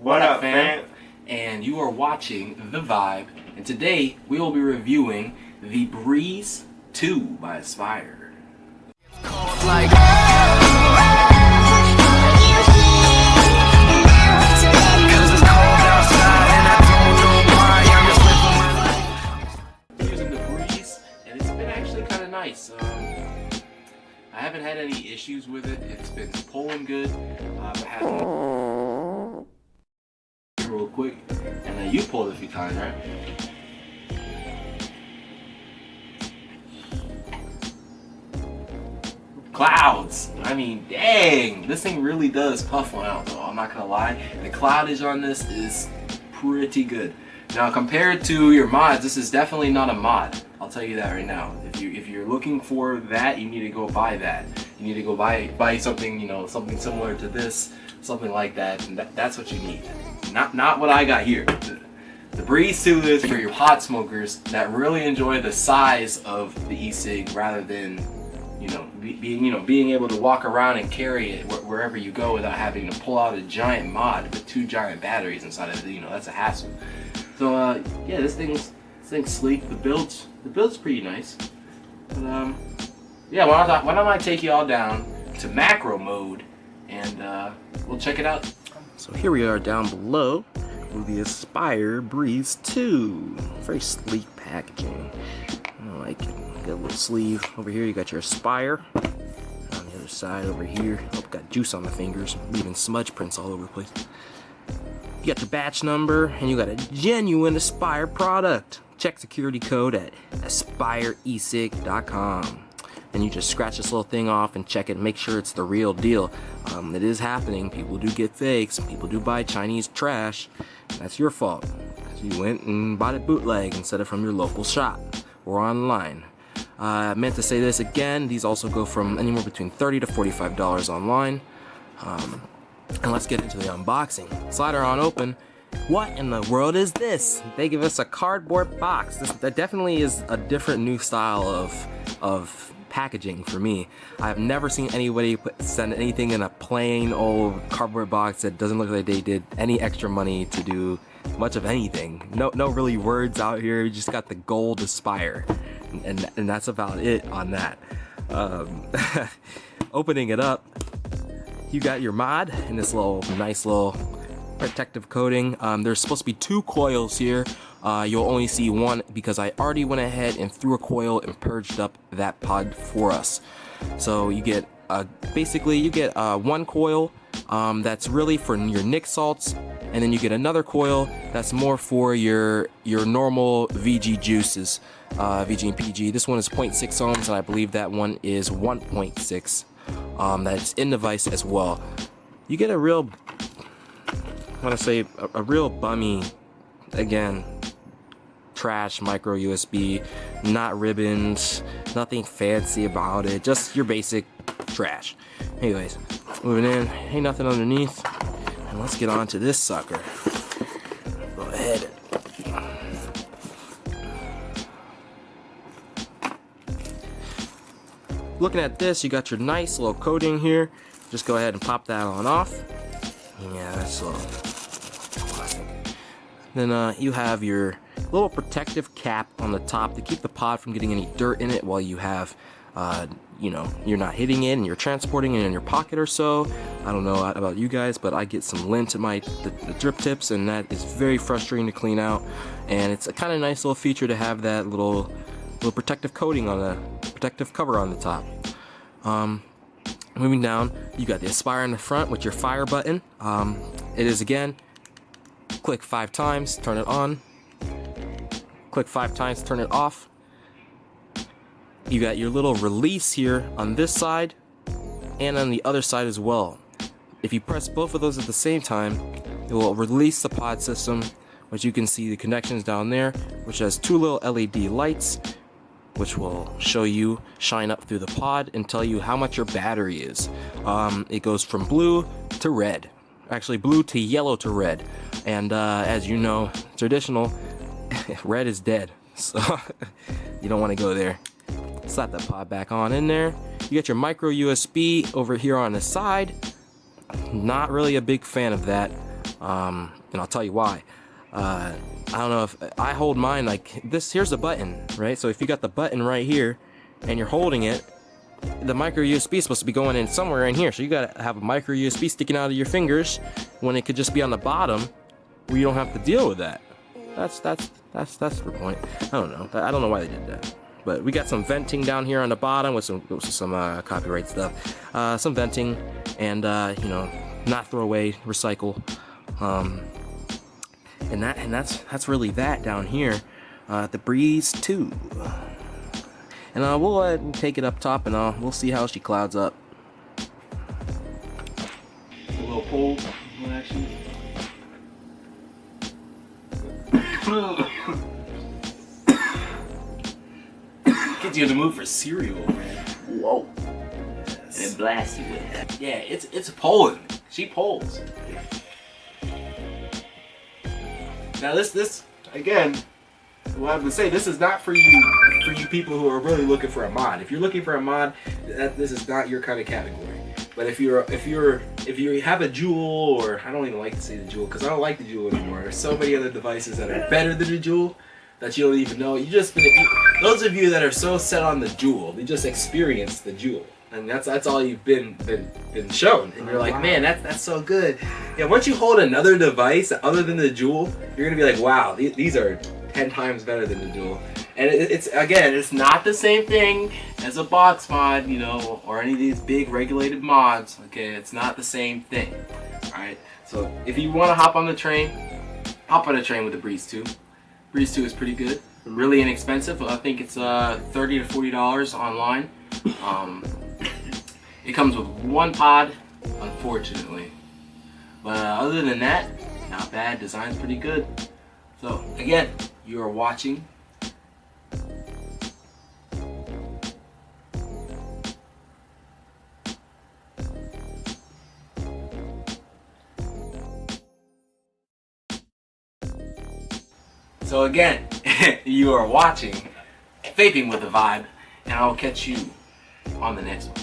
What up, fam? And you are watching The Vibe, and today we will be reviewing the Breeze 2 by Aspire. Using the Breeze, and it's been actually kind of nice. I haven't had any issues with it. It's been pulling good. I haven't real quick, and you pulled it a few times, right? Clouds. I mean, dang, this thing really does puff one out, though. I'm not gonna lie. The cloudage on this is pretty good. Now, compared to your mods, this is definitely not a mod. I'll tell you that right now. If you're looking for that, you need to go buy that. You need to go buy something, you know, something similar to this, something like that, and that's what you need. Not what I got here. The Breeze 2 is for your pot smokers that really enjoy the size of the e-cig rather than, being able to walk around and carry it wherever you go without having to pull out a giant mod with 2 giant batteries inside of it. That's a hassle. So yeah, this thing's sleek. The build's pretty nice. But yeah, why don't I take you all down to macro mode and we'll check it out. So here we are down below with the Aspire Breeze 2. Very sleek packaging. I like it. Got a little sleeve over here. You got your Aspire. On the other side over here, oh, got juice on the fingers, leaving smudge prints all over the place. You got your batch number, and you got a genuine Aspire product. Check security code at aspireecig.com. And you just scratch this little thing off and check it and make sure it's the real deal. It is happening. People do get fakes. People do buy Chinese trash. That's your fault. You went and bought it bootleg instead of from your local shop or online. I meant to say this again. These also go from anywhere between $30 to $45 online. And let's get into the unboxing. Slider on open. What in the world is this? They give us a cardboard box. That definitely is a different new style of packaging for me. I've never seen anybody send anything in a plain old cardboard box that doesn't look like they did any extra money to do much of anything. No really words out here. You just got the gold Aspire, and that's about it on that. Opening it up, you got your mod in this nice little protective coating. There's supposed to be 2 coils here. You'll only see one because I already went ahead and threw a coil and purged up that pod for us. So you get basically you get 1 coil that's really for your Nic salts, and then you get another coil that's more for your normal VG juices, VG and PG. This one is 0.6 ohms, and I believe that one is 1.6. That's in device as well. You get a real, I want to say a real bummy, again, trash micro USB, not ribbons, nothing fancy about it, just your basic trash. Anyways, moving in, ain't nothing underneath, and let's get on to this sucker. Go ahead. Looking at this, you got your nice little coating here. Just go ahead and pop that on off. Yeah, that's a little classic. Then you have your little protective cap on the top to keep the pod from getting any dirt in it while you have, you're not hitting it and you're transporting it in your pocket or so. I don't know about you guys, but I get some lint in the drip tips, and that is very frustrating to clean out. And it's a kind of nice little feature to have that little protective coating on the protective cover on the top. Moving down, you got the Aspire in the front with your fire button. It is, again, click 5 times, turn it on. Click 5 times, turn it off. You got your little release here on this side and on the other side as well. If you press both of those at the same time, it will release the pod system, which you can see the connections down there, which has 2 little LED lights, which will show you shine up through the pod and tell you how much your battery is. It goes from blue to red, actually blue to yellow to red, and as you know, traditional, red is dead, so you don't want to go there. Slap that pod back on in there. You get your micro USB over here on the side. Not really a big fan of that. and I'll tell you why. I don't know if I hold mine like this. Here's the button, right? So if you got the button right here and you're holding it, the micro USB is supposed to be going in somewhere in here. So you gotta have a micro USB sticking out of your fingers when it could just be on the bottom where you don't have to deal with that. That's the point. I don't know. I don't know why they did that. But we got some venting down here on the bottom with some copyright stuff. Some venting and you know, not throw away, recycle. And that's really that down here. The Breeze 2. And we'll go ahead and take it up top, and we'll see how she clouds up. A little cold, actually. Gets you in the mood for cereal, man. Whoa. Yes. And it blasts you with it. Yeah, it's polling. She polls. Now this again, what I would say, this is not for you people who are really looking for a mod. If you're looking for a mod, this is not your kind of category. But if you have a Juul, or I don't even like to say the Juul because I don't like the Juul anymore. There's so many other devices that are better than the Juul that you don't even know. Those of you that are so set on the Juul, they just experience the Juul. And that's all you've been shown, and you're like, man, that's so good. Yeah, once you hold another device other than the Juul, you're gonna be like, wow, these are 10 times better than the Juul. And it's not the same thing as a box mod, you know, or any of these big regulated mods. Okay, it's not the same thing. All right. So if you want to hop on the train, hop on a train with the Breeze 2. Breeze 2 is pretty good, really inexpensive. I think it's $30 to $40 online. It comes with one pod, unfortunately. But other than that, not bad. Design's pretty good. So again, you are watching you are watching Vaping with the Vibe, and I'll catch you on the next one.